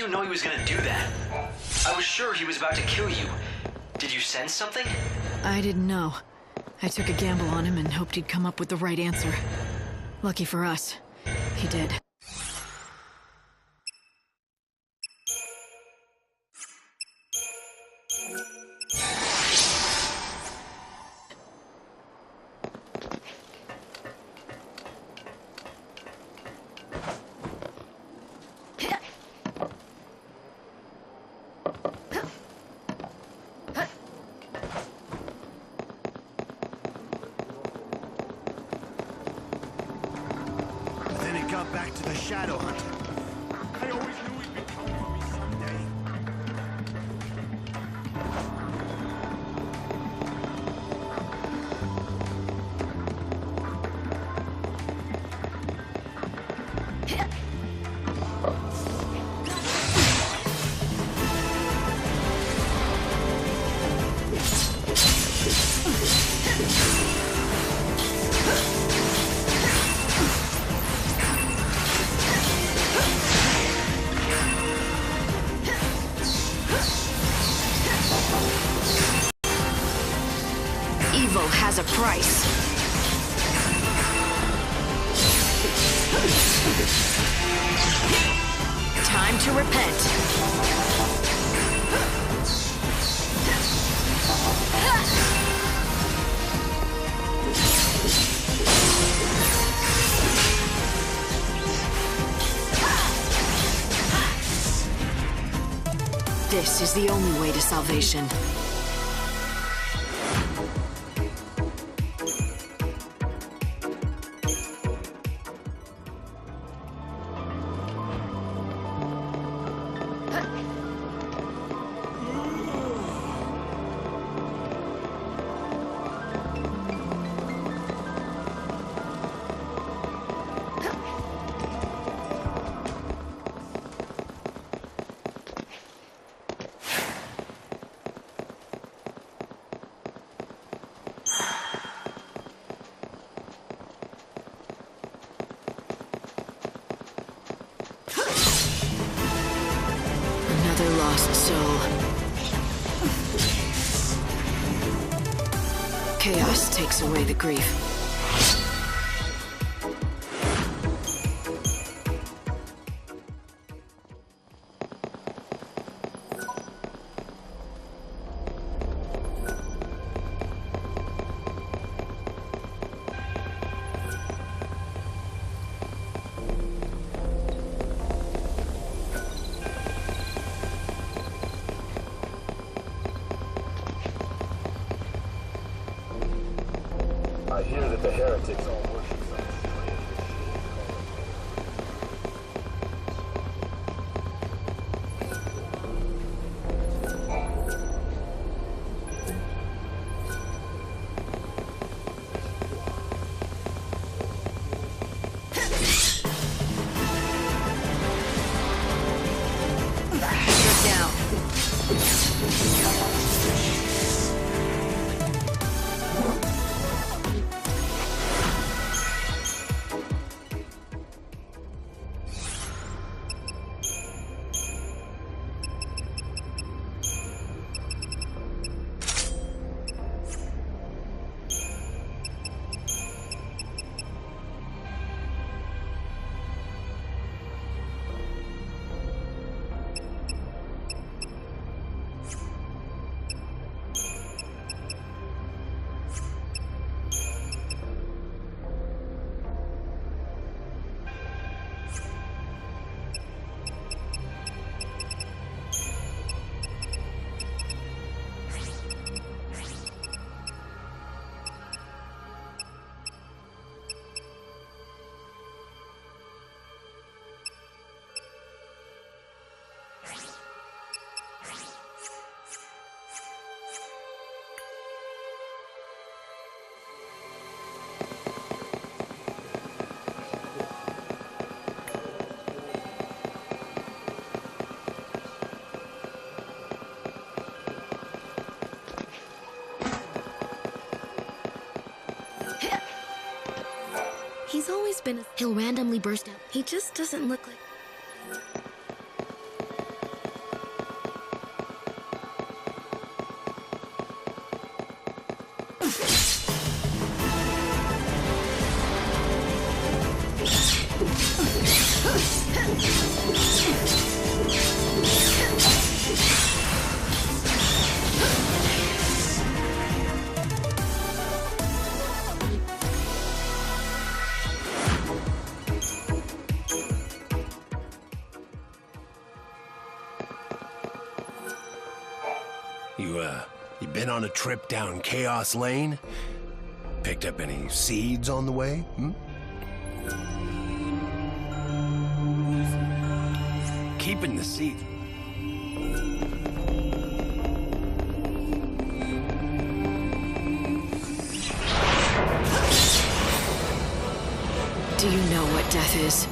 didn't know he was gonna do that. I was sure he was about to kill you. Did you sense something? I didn't know. I took a gamble on him and hoped he'd come up with the right answer. Lucky for us, he did. Back to the Shadow Hunter. I always knew he'd become for me someday. Evil has a price. Time to repent. This is the only way to salvation. Another lost soul. Chaos takes away the grief. I hear that the heretics all worship some He's always been He'll randomly burst out. He just doesn't look like... You been on a trip down Chaos Lane? Picked up any seeds on the way, Keeping the seeds. Do you know what death is?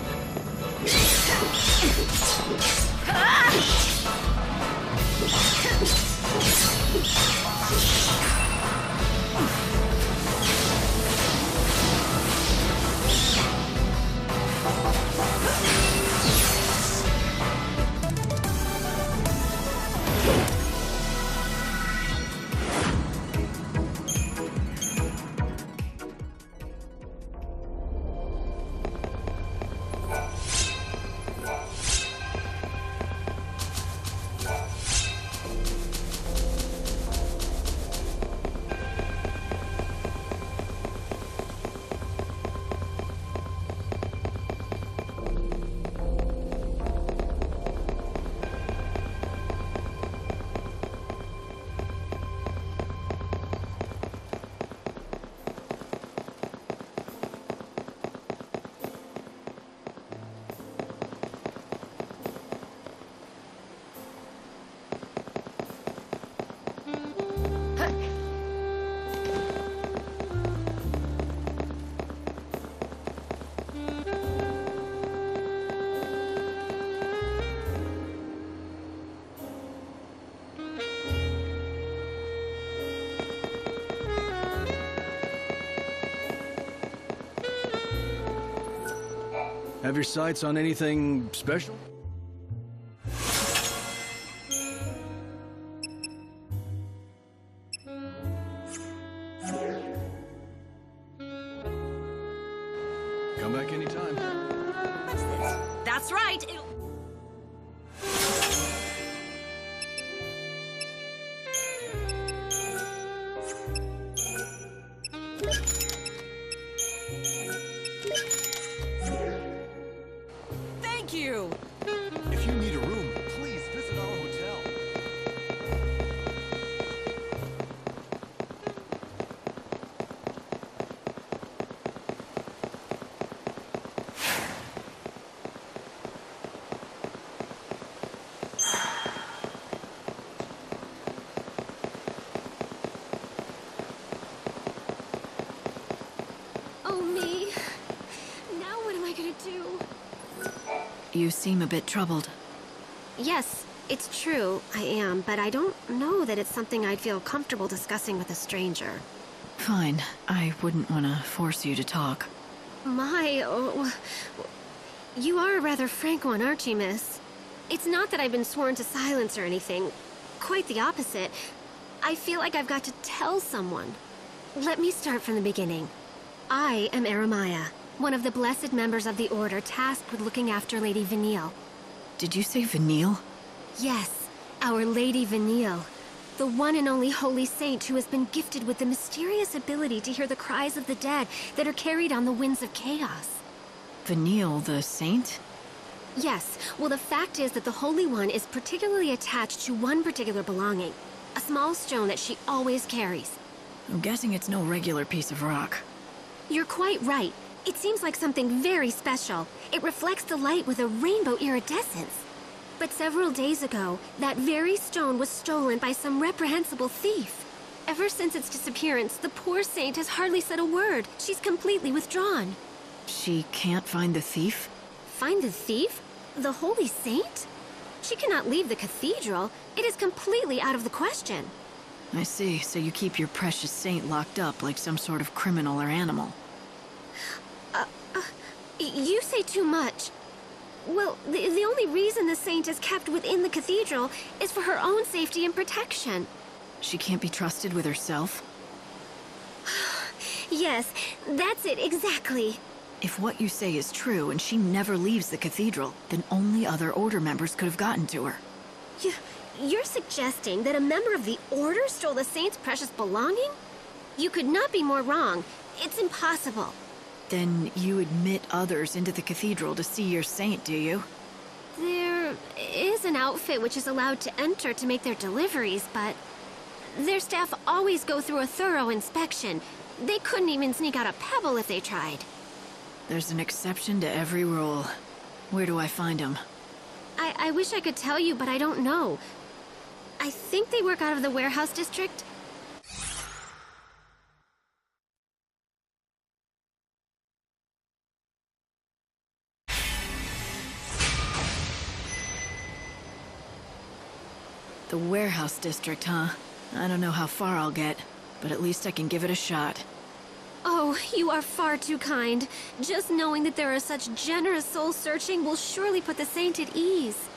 Have your sights on anything special? Come back anytime. That's right. Thank you. If you need a room, please visit our hotel. Oh, me. Now what am I gonna do? You seem a bit troubled. Yes, it's true, I am, but I don't know that it's something I'd feel comfortable discussing with a stranger. Fine. I wouldn't want to force you to talk. You are a rather frank one, aren't you, miss? It's not that I've been sworn to silence or anything. Quite the opposite. I feel like I've got to tell someone. Let me start from the beginning. I am Eremiah, one of the blessed members of the Order tasked with looking after Lady Vanille. Did you say Vanille? Yes, our Lady Vanille. The one and only holy saint who has been gifted with the mysterious ability to hear the cries of the dead that are carried on the winds of chaos. Vanille, the saint? Yes, well the fact is that the Holy One is particularly attached to one particular belonging. A small stone that she always carries. I'm guessing it's no regular piece of rock. You're quite right. It seems like something very special. It reflects the light with a rainbow iridescence. But several days ago, that very stone was stolen by some reprehensible thief. Ever since its disappearance, the poor saint has hardly said a word. She's completely withdrawn. She can't find the thief? Find the thief? The holy saint? She cannot leave the cathedral. It is completely out of the question. I see, so you keep your precious saint locked up like some sort of criminal or animal. You say too much. Well, the only reason the saint is kept within the cathedral is for her own safety and protection. She can't be trusted with herself? Yes, that's it, exactly. If what you say is true and she never leaves the cathedral, then only other Order members could have gotten to her. You're suggesting that a member of the Order stole the Saint's precious belonging? You could not be more wrong. It's impossible. Then you admit others into the cathedral to see your saint, do you? There is an outfit which is allowed to enter to make their deliveries, but their staff always go through a thorough inspection. They couldn't even sneak out a pebble if they tried. There's an exception to every rule. Where do I find them? I wish I could tell you, but I don't know. I think they work out of the warehouse district. The warehouse district, huh? I don't know how far I'll get, but at least I can give it a shot. Oh, you are far too kind. Just knowing that there are such generous souls searching will surely put the Saint at ease.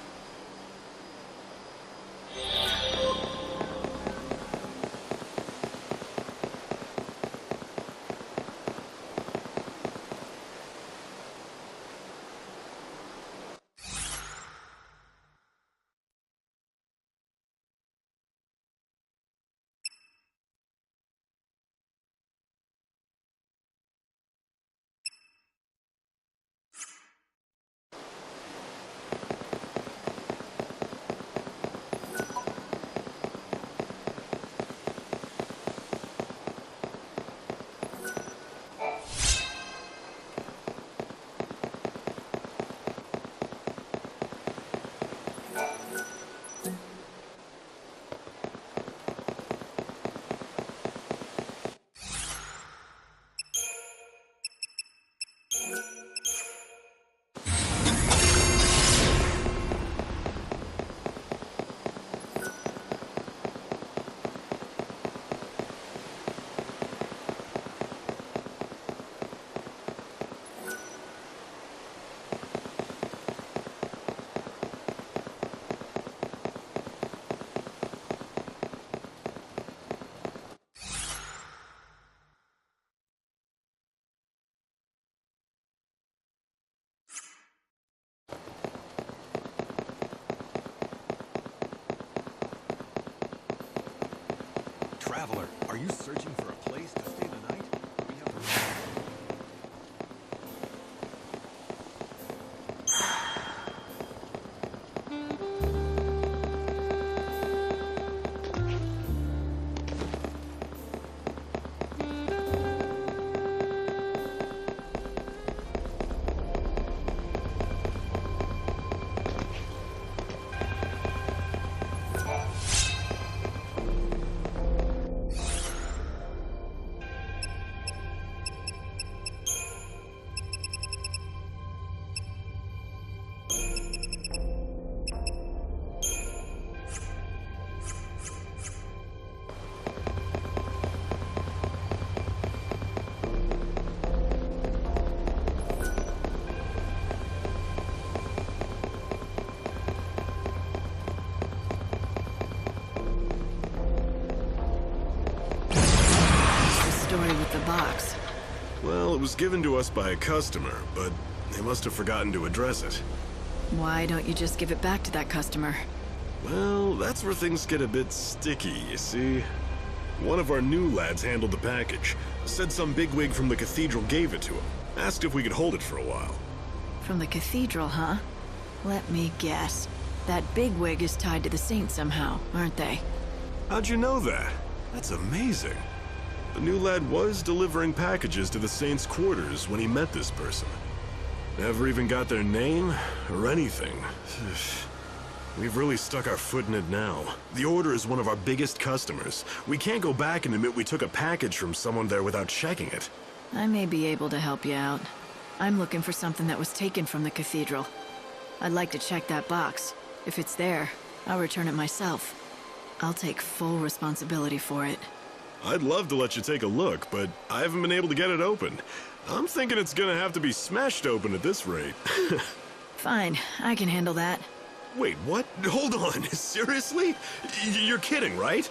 Traveler, are you searching for a place to stay the night? We have With the box. Well, it was given to us by a customer, but they must have forgotten to address it. Why don't you just give it back to that customer? Well, that's where things get a bit sticky, you see. One of our new lads handled the package. Said some bigwig from the cathedral gave it to him. Asked if we could hold it for a while. From the cathedral, huh? Let me guess. That bigwig is tied to the saint somehow, aren't they? How'd you know that? That's amazing. The new lad was delivering packages to the Saint's quarters when he met this person. Never even got their name or anything. We've really stuck our foot in it now. The Order is one of our biggest customers. We can't go back and admit we took a package from someone there without checking it. I may be able to help you out. I'm looking for something that was taken from the cathedral. I'd like to check that box. If it's there, I'll return it myself. I'll take full responsibility for it. I'd love to let you take a look, but I haven't been able to get it open. I'm thinking it's gonna have to be smashed open at this rate. Fine, I can handle that. Wait, what? Hold on, seriously? You're kidding, right?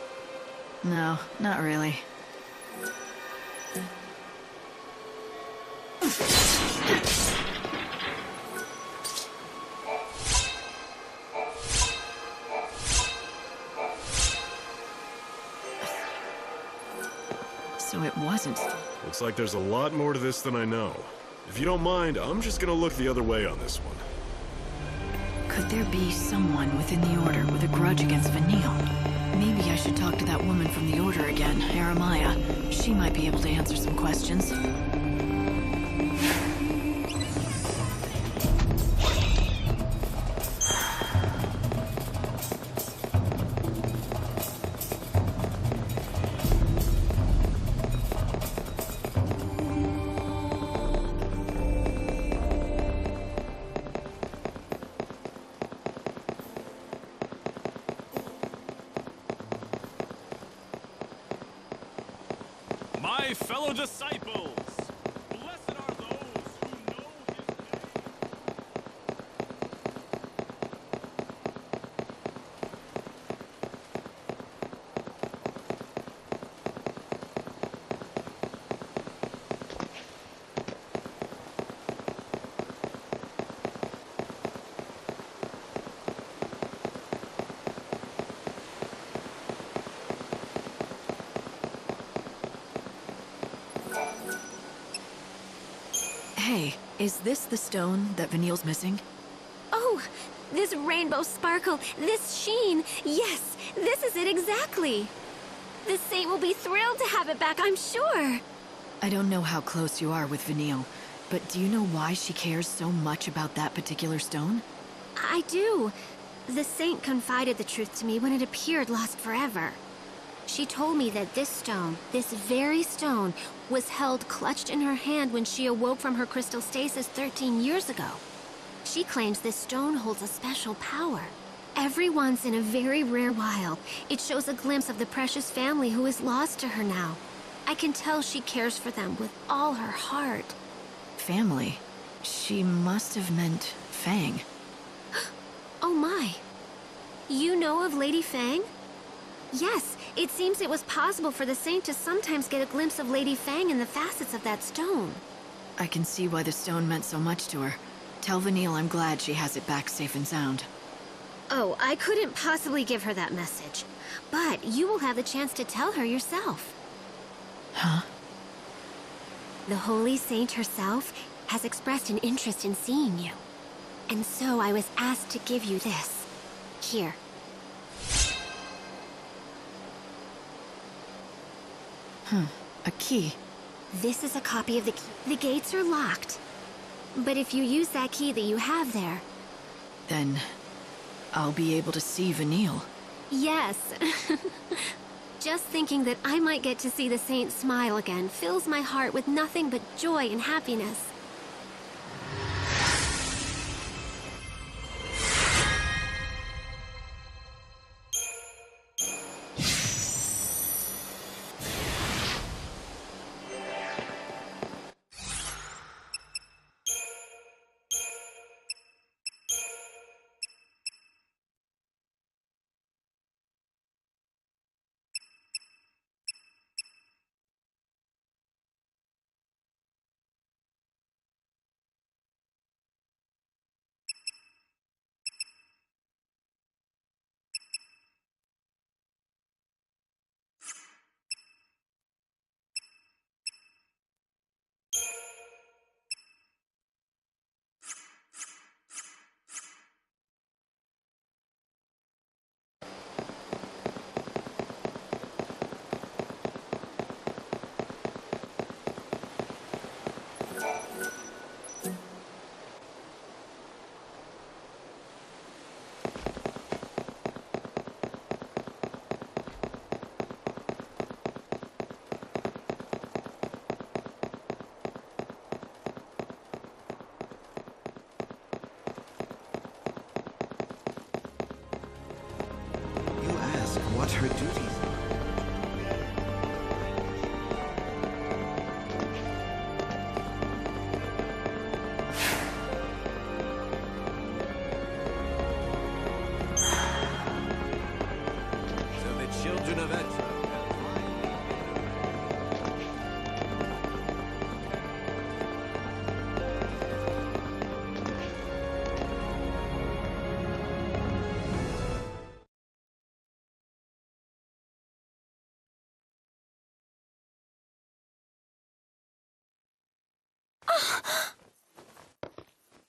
No, not really. So it wasn't. Looks like there's a lot more to this than I know. If you don't mind, I'm just gonna look the other way on this one. Could there be someone within the Order with a grudge against Vanille? Maybe I should talk to that woman from the Order again, Aramaya. She might be able to answer some questions. My fellow disciples, blessed are those who know his name. Hey, is this the stone that Vanille's missing? Oh, this rainbow sparkle, this sheen. Yes, this is it exactly. The saint will be thrilled to have it back, I'm sure. I don't know how close you are with Vanille, but do you know why she cares so much about that particular stone? I do. The saint confided the truth to me when it appeared lost forever. She told me that this stone, this very stone, was held clutched in her hand when she awoke from her crystal stasis 13 years ago. She claims this stone holds a special power. Every once in a very rare while, it shows a glimpse of the precious family who is lost to her now. I can tell she cares for them with all her heart. Family? She must have meant Fang. Oh my. You know of Lady Fang? Yes, it seems it was possible for the saint to sometimes get a glimpse of Lady Fang in the facets of that stone. I can see why the stone meant so much to her. Tell Vanille I'm glad she has it back safe and sound. Oh, I couldn't possibly give her that message. But you will have the chance to tell her yourself. Huh? The Holy Saint herself has expressed an interest in seeing you. And so I was asked to give you this. Here. A key. This is a copy of the key. The gates are locked. But if you use that key that you have there... Then I'll be able to see Vanille. Yes. Just thinking that I might get to see the saint smile again fills my heart with nothing but joy and happiness.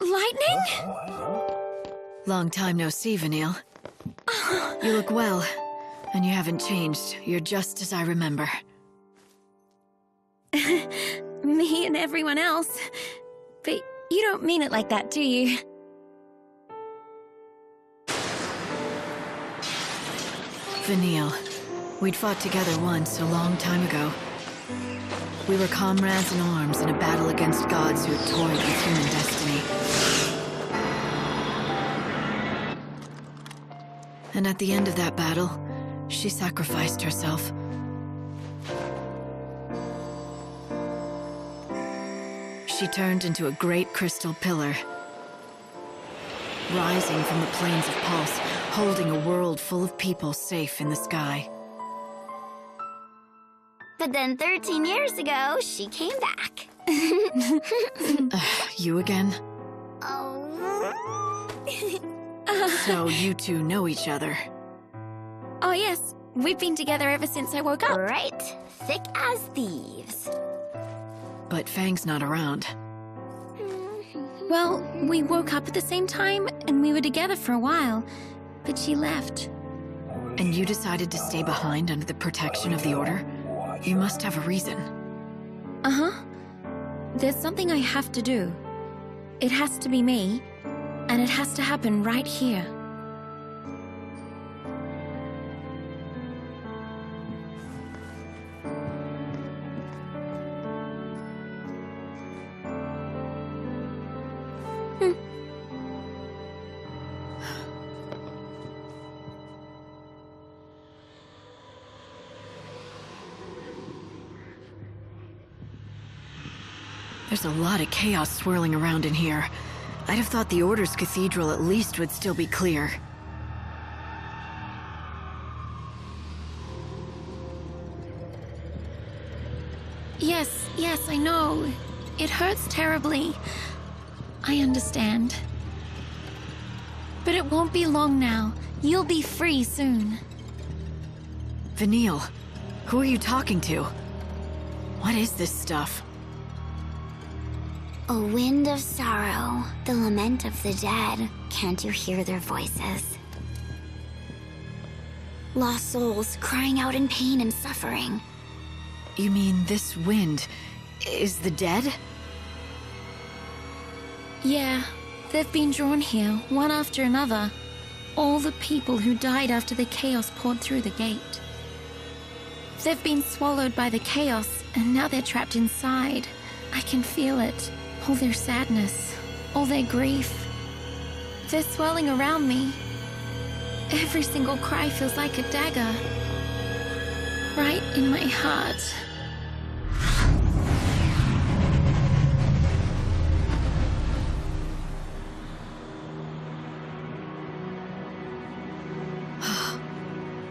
Lightning? Long time no see, Vanille. You look well, and you haven't changed. You're just as I remember. Me and everyone else. But you don't mean it like that, do you? Vanille. We'd fought together once, a long time ago. We were comrades in arms in a battle against gods who had toyed with human destiny. And at the end of that battle, she sacrificed herself. She turned into a great crystal pillar, rising from the plains of Pulse, holding a world full of people safe in the sky. But then 13 years ago, she came back. You again? Oh. So you two know each other. Oh yes, we've been together ever since I woke up. Right. Thick as thieves. But Fang's not around. Well, we woke up at the same time, and we were together for a while. But she left. And you decided to stay behind under the protection of the Order? You must have a reason. Uh-huh. There's something I have to do. It has to be me, and it has to happen right here. There's a lot of chaos swirling around in here. I'd have thought the Order's cathedral at least would still be clear. Yes, I know. It hurts terribly. I understand. But it won't be long now. You'll be free soon. Vanille, who are you talking to? What is this stuff? A wind of sorrow, the lament of the dead. Can't you hear their voices? Lost souls crying out in pain and suffering. You mean this wind is the dead? Yeah, they've been drawn here, one after another. All the people who died after the chaos poured through the gate. They've been swallowed by the chaos, and now they're trapped inside. I can feel it. All their sadness, all their grief. They're swirling around me. Every single cry feels like a dagger. Right in my heart.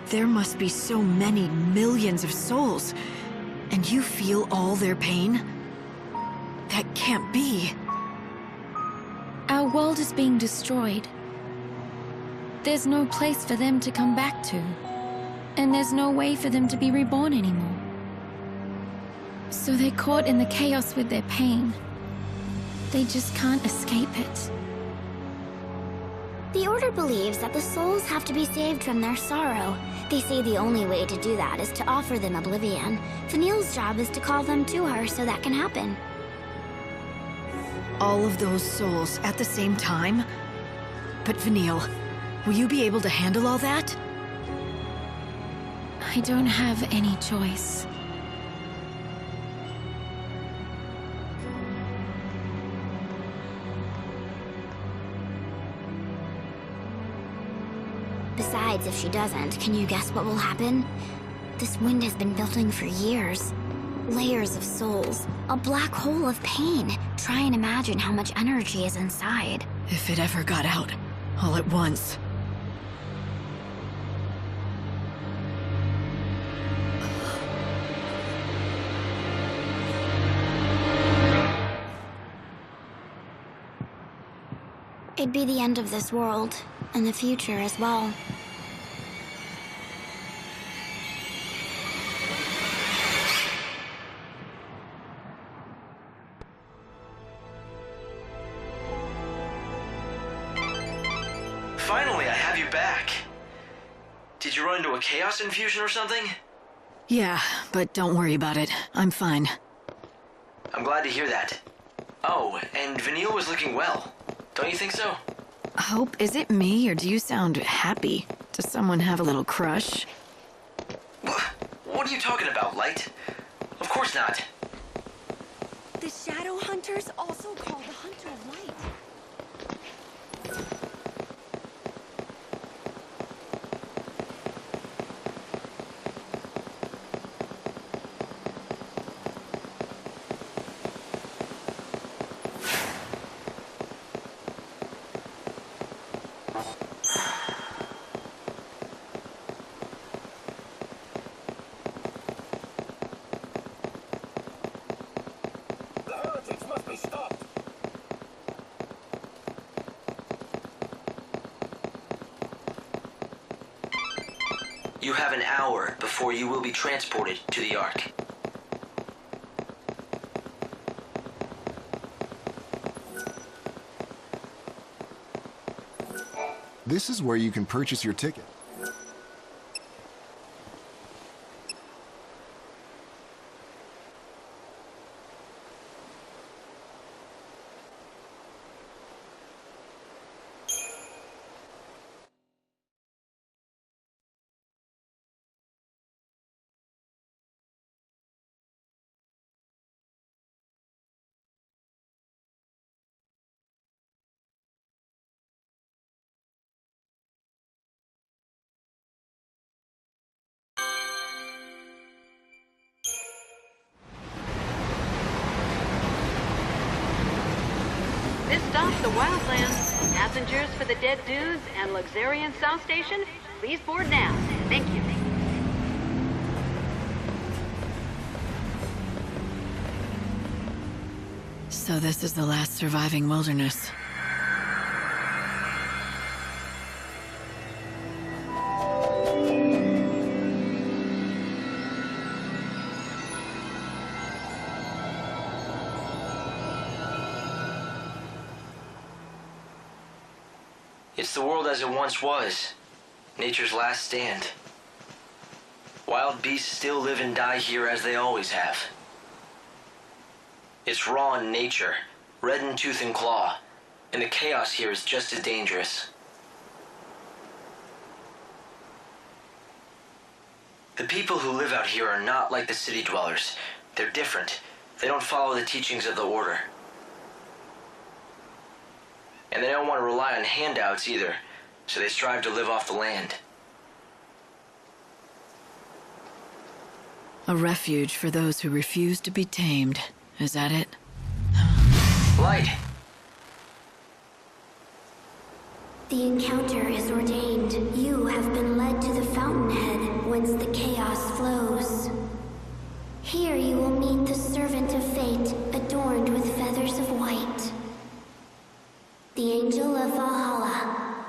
There must be so many millions of souls, and you feel all their pain? That can't be. Our world is being destroyed. There's no place for them to come back to. And there's no way for them to be reborn anymore. So they're caught in the chaos with their pain. They just can't escape it. The Order believes that the souls have to be saved from their sorrow. They say the only way to do that is to offer them oblivion. Vanille's job is to call them to her so that can happen. All of those souls at the same time? But Vanille, will you be able to handle all that? I don't have any choice. Besides, if she doesn't, can you guess what will happen? This wind has been building for years. Layers of souls, a black hole of pain. Try and imagine how much energy is inside. If it ever got out, all at once. It'd be the end of this world, and the future as well. you run into a chaos infusion or something? Yeah, but don't worry about it. I'm fine. I'm glad to hear that. Oh, and Vanille was looking well. Don't you think so? Hope, is it me, or do you sound happy? Does someone have a little crush? What are you talking about, Light? Of course not. The Shadow Hunters, also called the Hunter of Light. You have an hour before you will be transported to the Ark. This is where you can purchase your ticket. This stops the Wildlands. Passengers for the Dead Dunes and Luxurian South Station, please board now. Thank you. So this is the last surviving wilderness. It's the world as it once was. Nature's last stand. Wild beasts still live and die here as they always have. It's raw in nature, red in tooth and claw, and the chaos here is just as dangerous. The people who live out here are not like the city dwellers. They're different. They don't follow the teachings of the Order. And they don't want to rely on handouts either, so they strive to live off the land. A refuge for those who refuse to be tamed. Is that it? Light! The encounter is ordained. You have been led to the fountainhead, whence the chaos flows. Here you will meet the servant of fate, adorned with feathers of white. The Angel of Valhalla.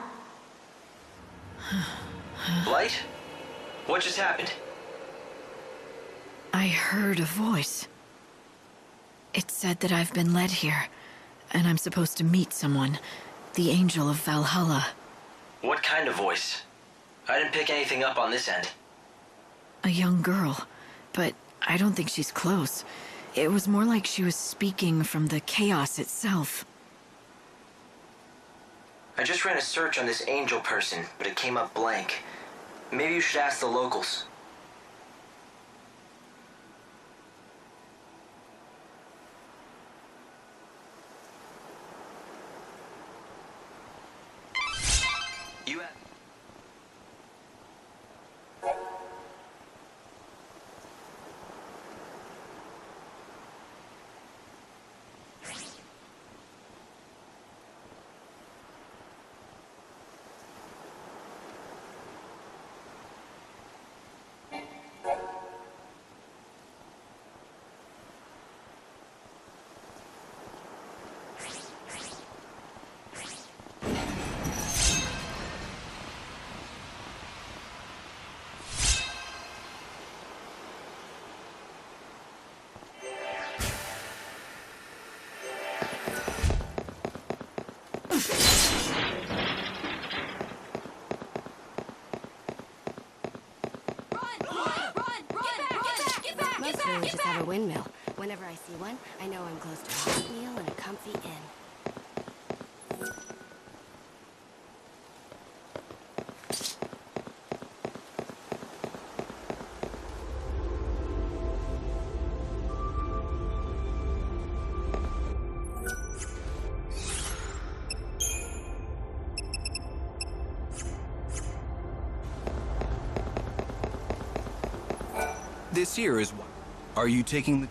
Light? What just happened? I heard a voice. It said that I've been led here, and I'm supposed to meet someone. The Angel of Valhalla. What kind of voice? I didn't pick anything up on this end. A young girl, but I don't think she's close. It was more like she was speaking from the chaos itself. I just ran a search on this angel person, but it came up blank. Maybe you should ask the locals. You have... just have a windmill. Whenever I see one, I know I'm close to a hot meal and a comfy inn. This here is what. Are you taking the...